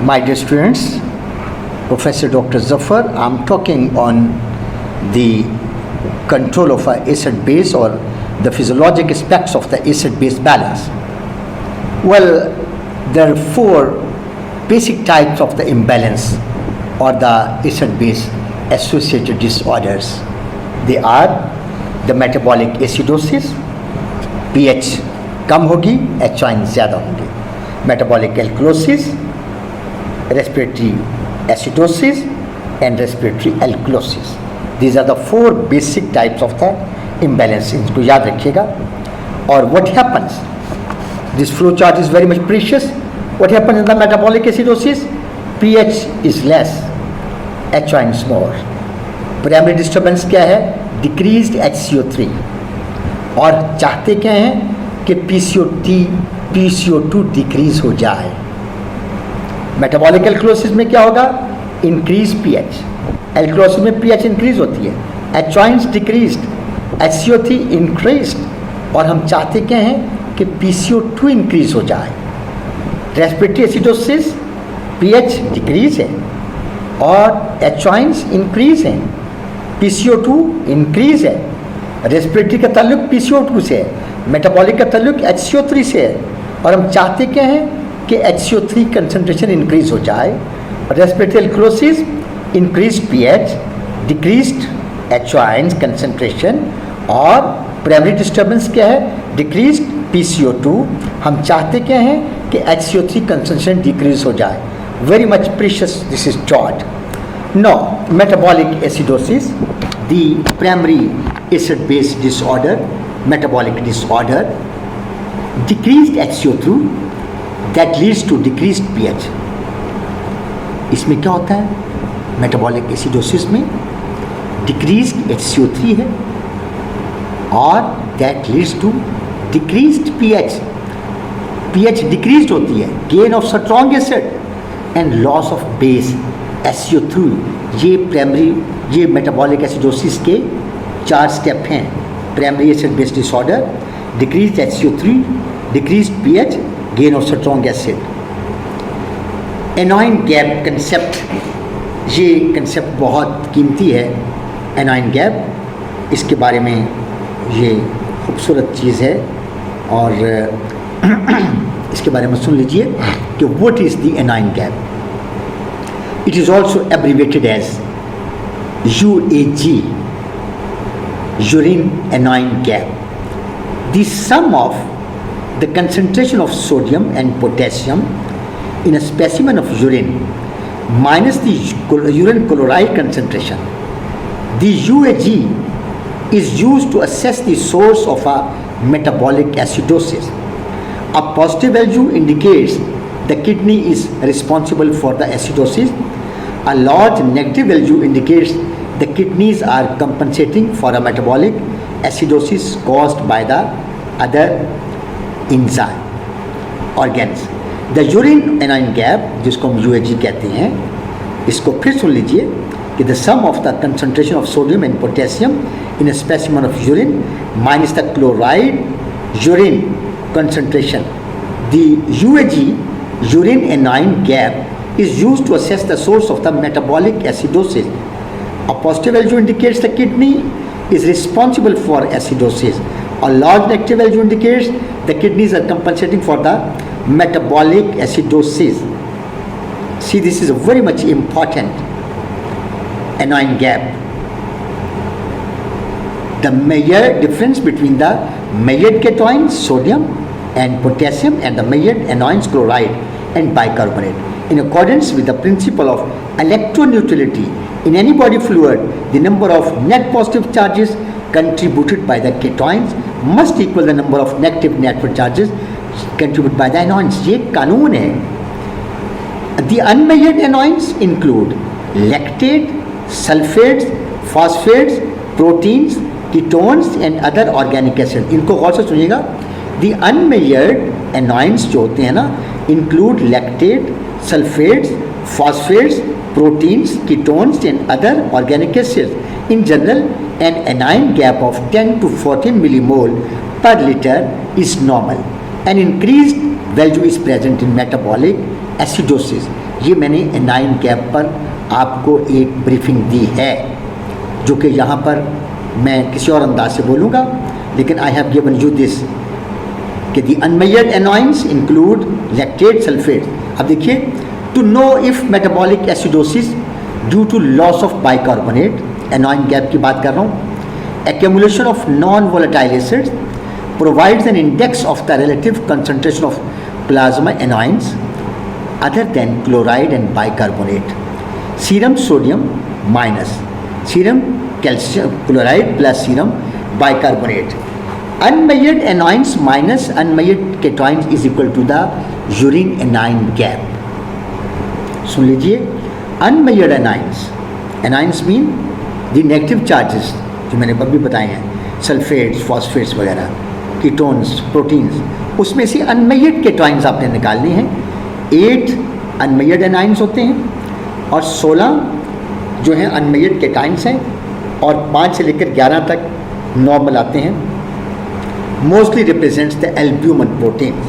My dear students, Professor Dr. Zafar, I'm talking on the control of a acid base or the physiologic aspects of the acid base balance. Well, there are four basic types of the imbalance or the acid base associated disorders. They are the metabolic acidosis, pH कम होगी, H1 ज़्यादा होंगे, metabolic alkalosis, respiratory acidosis and respiratory alkalosis. These are the four basic types of the imbalance. इनको याद रखिएगा. और what happens? This flow chart is very much precious. What happens in the metabolic acidosis? pH is less, H1 is more. Primary disturbance क्या है? Decreased HCO3. और चाहते क्या हैं कि PCO2 डिक्रीज हो जाए. मेटाबॉलिक एल्कलोसिस में क्या होगा? Increase pH. एल्कलोसिस में पीएच इंक्रीज होती है, H1 डिक्रीज्ड, HCO3 इंक्रीज्ड, और हम चाहते क्या हैं कि PCO2 इंक्रीज हो जाए. रेस्पिरेटरी एसिडोसिस पीएच डिक्रीज है और H1 इंक्रीज है, PCO2 इंक्रीज है. रेस्पिरेटरी का ताल्लुक PCO2 से है, मेटाबॉलिक का ताल्लुक HCO3 से है, और हम चाहते क्या हैं कि HCO3 कंसंट्रेशन इंक्रीज हो जाए. Respiratory alkalosis increase pH, decreased H1 concentration, और प्राइमरी डिस्टर्बेंस क्या है? Decreased PCO2. हम चाहते क्या हैं कि HCO3 कंसंट्रेशन डिक्रीज हो जाए. Very much precious this is taught. No, metabolic acidosis, the primary acid base disorder, metabolic disorder, decreased HCO2 that leads to decreased pH. इसमें क्या होता है? metabolic acidosis में decreased HCO3 है और that leads to decreased pH. pH decreased होती है, gain of strong acid and loss of base HCO3. ये प्राइमरी, ये metabolic acidosis के 4 स्टेप हैं. Primary acid base disorder, decrease HCO3, decrease pH, gain of strong acid. Anion gap concept, ये concept बहुत कीमती है. एनॉइन गैप, इसके बारे में ये खूबसूरत चीज़ है और इसके बारे में सुन लीजिए कि what is the anion gap. It is also abbreviated as UAG, urine anion gap. The sum of the concentration of sodium and potassium in a specimen of urine minus the urine chloride concentration. The UAG is used to assess the source of a metabolic acidosis. A positive value indicates the kidney is responsible for the acidosis. A large negative value indicates the kidneys are compensating for a metabolic acidosis caused by the other enzyme organs. The urine anion gap, जिसको हम UAG कहते हैं, इसको फिर सुन लीजिए कि the sum of the concentration of sodium and potassium in a specimen of urine minus the chloride urine concentration. The UAG, urine anion gap, is used to assess the source of the metabolic acidosis. A positive value indicates the kidney is responsible for acidosis. A large negative value indicates the kidneys are compensating for the metabolic acidosis. See, this is a very much important anion gap. The major difference between the measured cations, sodium and potassium, and the measured anions, chloride and bicarbonate. In accordance with the principle of electroneutrality, in any body fluid, the number of net positive charges contributed by the cations must equal the number of negative net charges contributed by the anions. ये कानून है. The unmeasured anions include lactate, sulfates, phosphates, proteins, ketones and other organic acids. इनको गौर से सुनिएगा. The unmeasured anions जो होते हैं ना, include lactate, sulfates, phosphates, proteins, ketones and other organic acids. In general, an anion gap of 10 to 14 millimole per liter is normal. An increased value is present in metabolic acidosis. ये मैंने anion gap पर आपको एक briefing दी है, जो कि यहाँ पर मैं किसी और अंदाज से बोलूँगा, लेकिन I have given you this कि the unmeasured anions include lactate sulphate. अब देखिए, to know if metabolic acidosis due to loss of bicarbonate, anion gap की बात कर रहा हूँ, accumulation of non-volatile acids provides an index of the relative concentration of plasma anions other than chloride and bicarbonate. Serum sodium minus serum calcium chloride plus serum bicarbonate. Unmeasured anions minus unmeasured cations is equal to the urine anion gap. सुन लीजिए, unmeasured anions mean the negative charges जो मैंने अभी बताए हैं, sulphates, phosphates वगैरह, ketones, proteins, उसमें से unmeasured cations आपने निकालने हैं। 8 अनमेजर्ड एनाइंस होते हैं और 16 जो हैं अनमेजर्ड केटाइंस हैं, और 5 से लेकर 11 तक नॉर्मल आते हैं। Mostly represents the albumin proteins.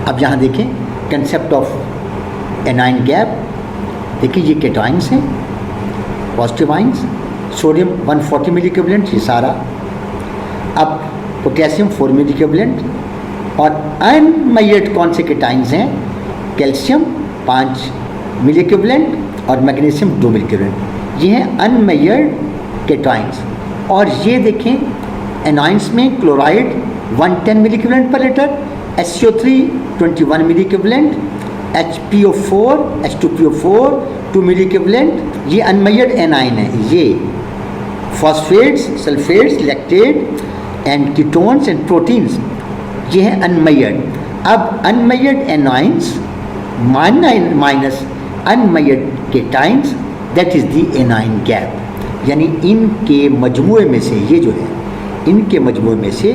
अब यहाँ देखें कंसेप्ट ऑफ एनाइन गैप, देखिए ये केटाइंस हैं, पॉजिटिव आइंस, सोडियम 140 मिली इक्विवेलेंट, ये सारा। अब पोटेशियम 4 मिली इक्विवेलेंट, और अनमेजर्ड कौन से केटाइंस हैं? कैल्शियम 5 मिली इक्विवेलेंट और मैग्नीशियम 2 मिली इक्विवेलेंट। ये हैं अनमेजर्ड केटाइंस। और ये देखें एनाइंस में क्लोराइड 110 मिली इक्विवेलेंट पर लीटर, SCO3 21 मिली इक्विवेलेंट, HPO4 H2PO4 2 मिली इक्विवेलेंट, ये अनमेजर्ड एनाइन है। ये phosphates, sulphates, lactate and ketones and proteins, ये हैं अनमेजर्ड। अब unmeasured anions minus unmeasured cations, that is the anion gap. यानी इनके मजमूए में से, ये जो है इनके मजमूए में से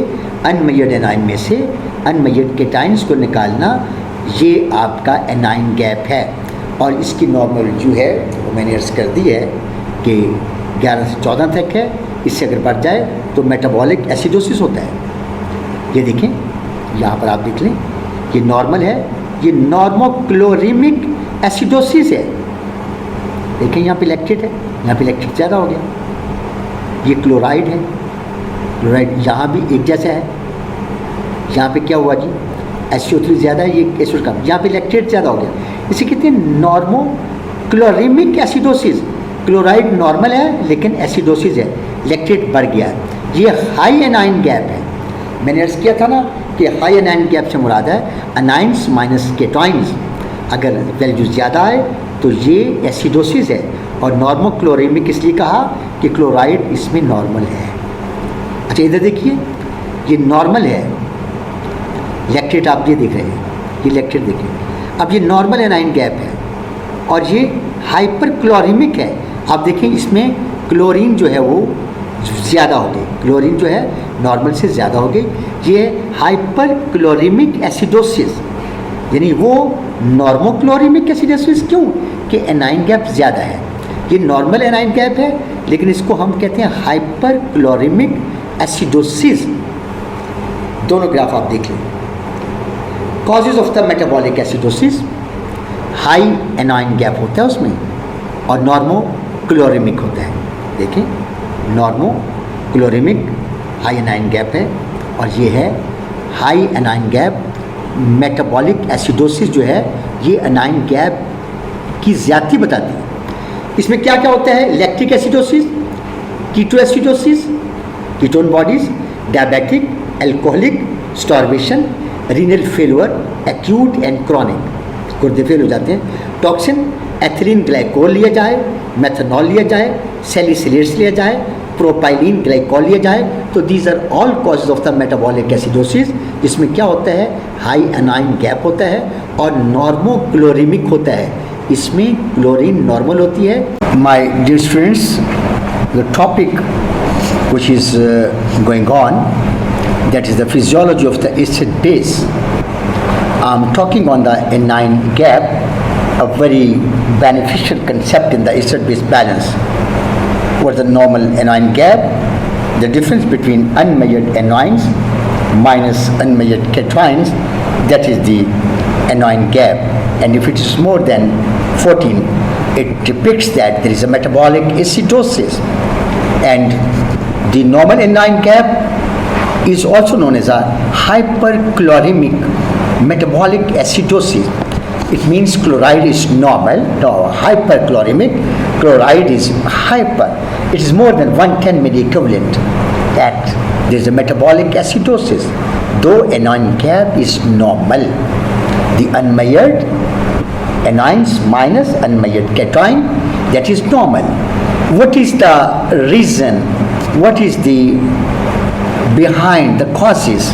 अनमेजर्ड एनाइन में से अनमेजर्ड केटाइंस को निकालना, ये आपका एनाइन गैप है। और इसकी नॉर्मल वैल्यू है वो मैंने अर्ज कर दी है कि 11 से 14 तक है। इससे अगर बढ़ जाए तो मेटाबॉलिक एसिडोसिस होता है। ये देखें, यहाँ पर आप देख लें, ये नॉर्मल है, ये नॉर्मोक्लोरीमिक एसिडोसिस है। देखें यहाँ पे लैक्टेट है, यहाँ पे लैक्टेट ज़्यादा हो गया। ये क्लोराइड है, क्लोराइड यहाँ भी एक जैसा है। यहाँ पे क्या हुआ जी, SCO3 ज़्यादा है, ये एसिड कम, यहाँ पे लैक्टेट ज़्यादा हो गया। इसे कहते हैं नॉर्मोक्लोरीमिक एसिडोसिस। क्लोराइड नॉर्मल है लेकिन एसिडोसिस है, लैक्टेट बढ़ गया है। ये हाई एनाइन गैप है। मैंने अर्ज किया था ना कि हाई एनाइन गैप से मुराद है अनाइंस माइनस केटाइंस। अगर वैल्यू ज़्यादा है तो ये एसिडोसिस है, और नॉर्मोक्लोरीमिक इसलिए कहा कि क्लोराइड इसमें नॉर्मल है। अच्छा इधर देखिए, ये नॉर्मल है, लैक्टेट आप ये देख रहे हैं, ये लैक्टेट देखिए। अब ये नॉर्मल एनाइन गैप है और ये हाइपर क्लोरीमिक है। आप देखें इसमें क्लोरीन जो है वो ज़्यादा हो गई, क्लोरीन जो है नॉर्मल से ज़्यादा हो गई। ये हाइपर क्लोरीमिक एसिडोसिस, यानी वो नॉर्मोक्लोरीमिक एसिडोसिस क्यों कि एनाइन गैप ज़्यादा है। ये नॉर्मल एनाइन गैप है लेकिन इसको हम कहते हैं हाइपर क्लोरीमिक एसिडोसिस। दोनों ग्राफ आप देख लें। Causes of the metabolic acidosis, high anion gap होता है उसमें, और नॉर्मोक्लोरीमिक होता है। देखें, नॉर्मोक्लोरीमिक हाई एनाइन गैप है, और ये है high anion gap. Metabolic acidosis जो है ये एनाइन गैप की ज़्यादती बताती है। इसमें क्या क्या होता है? Lactic acidosis, keto acidosis, ketone bodies, diabetic, alcoholic, starvation, renal failure, acute and chronic, गुर्दे फेल हो जाते हैं। टॉक्सिन, एथिलीन ग्लाइकोल लिया जाए, मेथनॉल लिया जाए, सैलिसिलेट्स लिया जाए, प्रोपाइलिन ग्लाइकोल लिया जाए, तो these are all causes of the metabolic acidosis, जिसमें क्या होता है हाई एनाइन गैप होता है और नॉर्मोक्लोरीमिक होता है। इसमें क्लोरीन नॉर्मल होती है। My dear students, the topic which is going on, that is the physiology of the acid base. I'm talking on the anion gap, a very beneficial concept in the acid base balance. What is the normal anion gap? The difference between unmeasured anions minus unmeasured cations, that is the anion gap. and if it is more than 14, it depicts that there is a metabolic acidosis. And the normal anion gap is also known as a hyperchloremic metabolic acidosis. It means chloride is normal, no, hyperchloremic, chloride is hyper. It is more than 110 milliequivalent, that there is a metabolic acidosis, though anion gap is normal. The unmeasured anions minus unmeasured cation, that is normal. What is the reason? What is the behind the causes?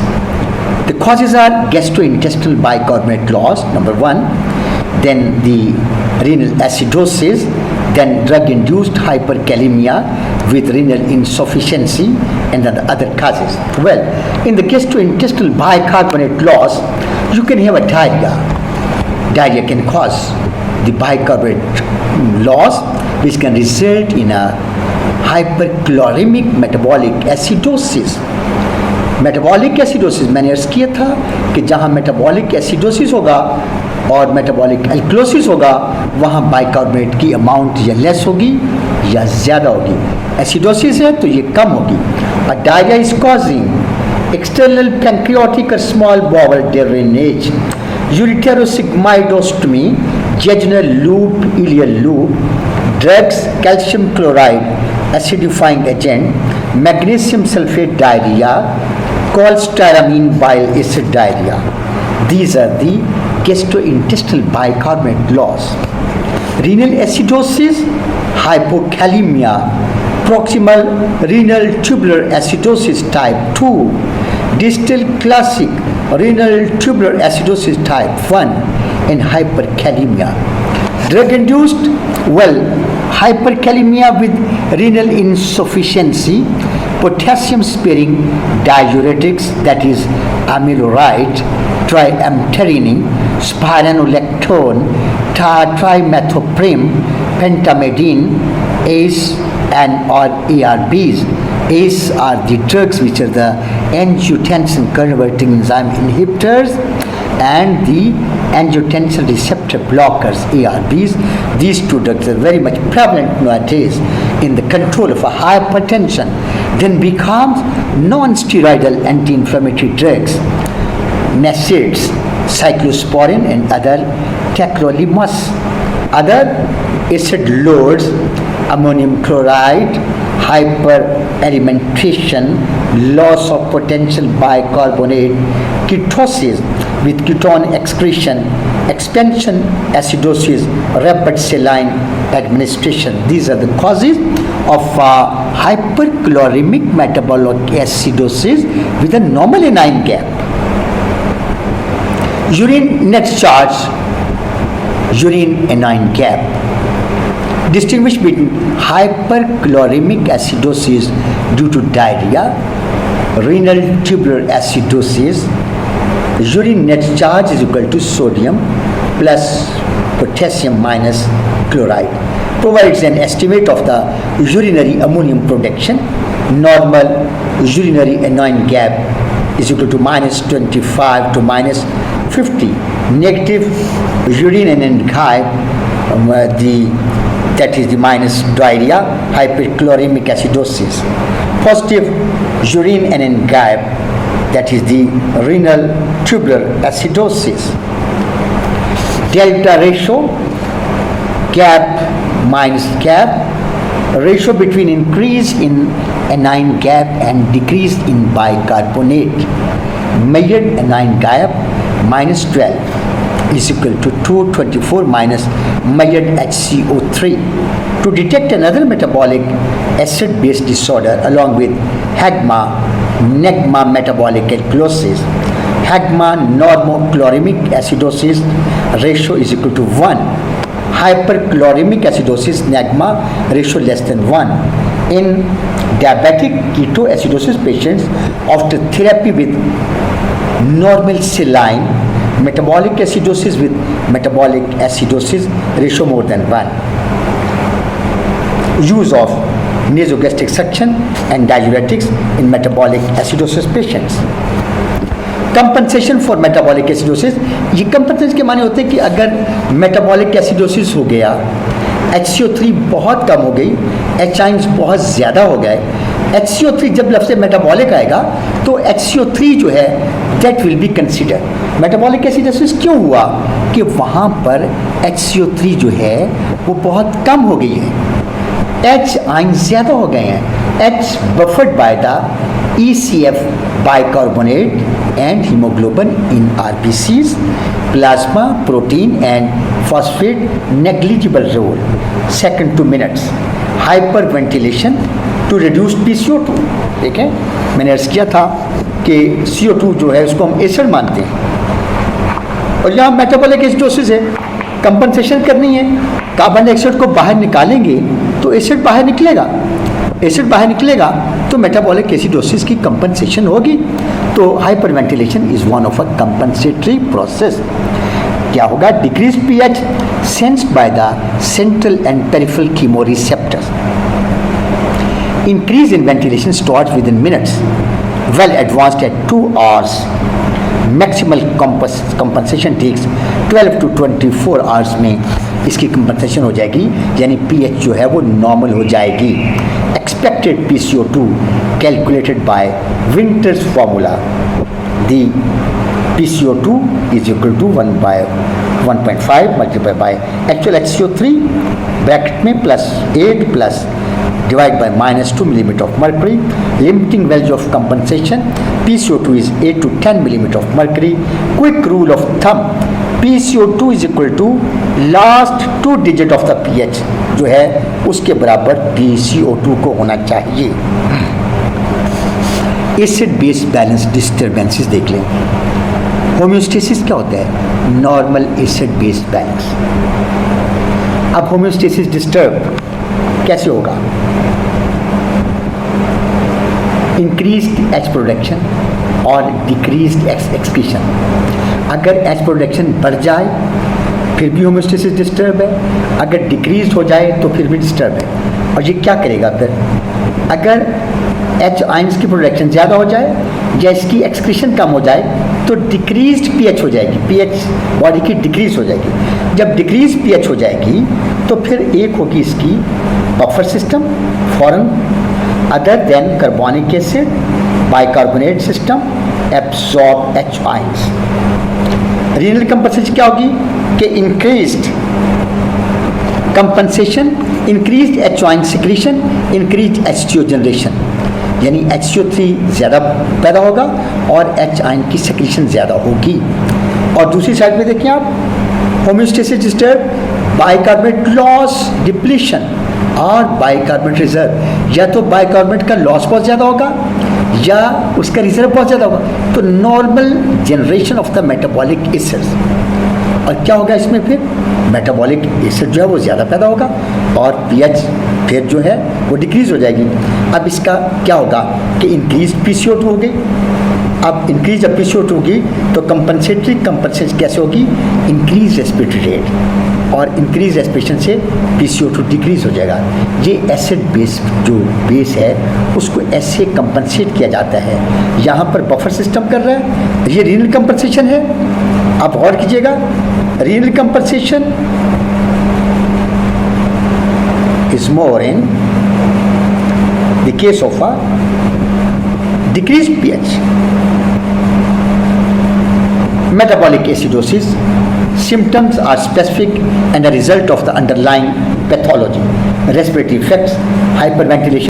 The causes are gastrointestinal bicarbonate loss, number one, then the renal acidosis, then drug-induced hyperkalemia with renal insufficiency, and then the other causes. Well, in the gastrointestinal bicarbonate loss, you can have a diarrhea. Diarrhea can cause the bicarbonate loss, which can result in a hyperchloremic metabolic acidosis. Metabolic acidosis मैंने अर्ज किया था कि जहाँ metabolic acidosis होगा और metabolic alkalosis होगा, वहाँ बाइकार्बोनेट की अमाउंट या लेस होगी या ज़्यादा होगी. एसिडोसिस है तो ये कम होगी. और diarrhoea is causing external pancreatic और small bowel drainage, ureterosigmoidostomy, jejunal loop, ileal loop, drugs, calcium chloride, acidifying agent, magnesium sulfate diarrhea, cholestyramine bile acid diarrhea. These are the gastrointestinal bicarbonate loss. Renal acidosis, hypokalemia, proximal renal tubular acidosis type 2, distal classic renal tubular acidosis type 1, and hyperkalemia. Drug-induced, well, hyperkalemia with renal insufficiency, potassium-sparing diuretics, that is amiloride, triamterene, spironolactone, trimethoprim, pentamidine, ACE and or ARBs. ACE are the drugs which are the angiotensin converting enzyme inhibitors, and the angiotensin receptor blockers, ARBs. These two drugs are very much prevalent nowadays in the control of a hypertension. Then becomes non-steroidal anti-inflammatory drugs, NSAIDs, cyclosporin and other tacrolimus. Other acid loads, ammonium chloride, hyperalimentation, loss of potential bicarbonate, ketosis with ketone excretion, expansion acidosis, rapid saline administration. These are the causes of hyperchloremic metabolic acidosis with a normal anion gap. Urine net charge, urine anion gap. Distinguish between hyperchloremic acidosis due to diarrhea, renal tubular acidosis. Urine net charge is equal to sodium plus potassium minus chloride. Provides an estimate of the urinary ammonium production. Normal urinary anion gap is equal to minus 25 to minus 50. Negative urine anion gap, that is the minus diarrhea, hyperchloremic acidosis. Positive urine anion gap, that is the renal tubular acidosis. Delta ratio, gap minus gap, ratio between increase in anion gap and decrease in bicarbonate. Measured anion gap minus 12 is equal to 224 minus measured HCO3. To detect another metabolic acid-base disorder along with HAGMA metabolic alkalosis, HAGMA normochloremic acidosis ratio is equal to 1. Hyperchloremic acidosis NAGMA ratio less than 1. In diabetic ketoacidosis patients after therapy with normal saline, metabolic acidosis with metabolic acidosis ratio more than 1. Use of nasogastric suction and diuretics in metabolic acidosis patients. Compensation for metabolic acidosis, ये compensation के माने होते हैं कि अगर metabolic acidosis हो गया, HCO3 बहुत कम हो गई, H आइंस बहुत ज़्यादा हो गए, HCO3 जब लफ्ज़ मेटाबॉलिक आएगा तो HCO3 जो है that will be consider. Metabolic acidosis क्यों हुआ कि वहाँ पर HCO3 जो है वो बहुत कम हो गई है, H आइंस ज़्यादा हो गए हैं, H buffered by the ECF bicarbonate and hemoglobin in RBCs, plasma, protein and phosphate negligible role. Second 2 minutes. Hyperventilation to reduce PCO2. ठीक है, मैंने अर्ज़ किया था कि CO2 जो है उसको हम एसिड मानते हैं और यहाँ मेटाबॉलिक एसिडोसिस है, कंपनसेशन करनी है, कार्बन डाइऑक्साइड को बाहर निकालेंगे तो एसिड बाहर निकलेगा, एसिड बाहर निकलेगा तो मेटाबॉलिक एसिडोसिस की कंपनसेशन होगी। तो hyperventilation is one of a compensatory process. क्या होगा? Decrease pH sensed by the central and peripheral chemoreceptors. Increase in ventilation start within minutes, well advanced at 2 hours। Maximal compensation takes 12 to 24 hours में इसकी compensation हो जाएगी, यानी pH जो है वो नॉर्मल हो जाएगी। Expected PCO2 calculated by Winters formula, the PCO2 is equal to 1/1.5 multiply by actual HCO3 bracket में +8 plus divided by -2 mm of mercury. Limiting value of compensation, PCO2 is 8 to 10 mm of mercury. Quick rule of thumb, PCO2 is equal to last 2 digit of the pH जो है उसके बराबर PCO2 को होना चाहिए। Acid base balance disturbances देख लें। Homeostasis क्या होता है? Normal acid base balance. अब होम्योस्टेसिस डिस्टर्ब कैसे होगा? इंक्रीज्ड H प्रोडक्शन और डिक्रीज्ड X एक्सक्रीशन। अगर H प्रोडक्शन बढ़ जाए फिर भी होम्योस्टेसिस डिस्टर्ब है, अगर डिक्रीज हो जाए तो फिर भी डिस्टर्ब है। और ये क्या करेगा फिर? अगर H आइंस की प्रोडक्शन ज़्यादा हो जाए या इसकी एक्सक्रीशन कम हो जाए तो डिक्रीज्ड पीएच हो जाएगी, पीएच बॉडी की डिक्रीज हो जाएगी। जब डिक्रीज पीएच हो जाएगी तो फिर एक होगी इसकी buffer system foreign other than carbonic acid bicarbonate system absorb H ions. Renal compensation क्या होगी कि इंक्रीज्ड कंपनसेशन, इंक्रीज्ड H आइन सिक्रीशन, इंक्रीज्ड HCO जनरेशन, यानी HCO3 ज़्यादा पैदा होगा और H आइन की सिक्रीशन ज़्यादा होगी। और दूसरी साइड में देखिए आप, homeostasis disturb, bicarbonate loss depletion और बाइकार्बोनेट रिजर्व। या तो बाइकार्बोनेट का लॉस बहुत ज़्यादा होगा या उसका रिजर्व बहुत ज़्यादा होगा। तो normal generation of the metabolic acids. और क्या होगा इसमें फिर? मेटाबॉलिक एसिड जो है वो ज़्यादा पैदा होगा और पीएच फिर जो है वो डिक्रीज हो जाएगी। अब इसका क्या होगा कि इंक्रीज PCO2 हो गई। अब इंक्रीज जब PCO2 होगी तो कंपनसेटरी कंपनसेशन कैसे होगी? इंक्रीज रेस्पिरेटरी रेट और इंक्रीज रेस्पिरेशन से PCO2 डिक्रीज हो जाएगा। ये एसिड बेस जो बेस है उसको ऐसे कंपनसेट किया जाता है। यहाँ पर बफर सिस्टम कर रहा है, ये रीनल कंपनसेशन है। आप गौर कीजिएगा, renal compensation is more in the case of a decrease pH। Metabolic acidosis symptoms are specific and a result of the underlying pathology, respiratory effects, hyperventilation.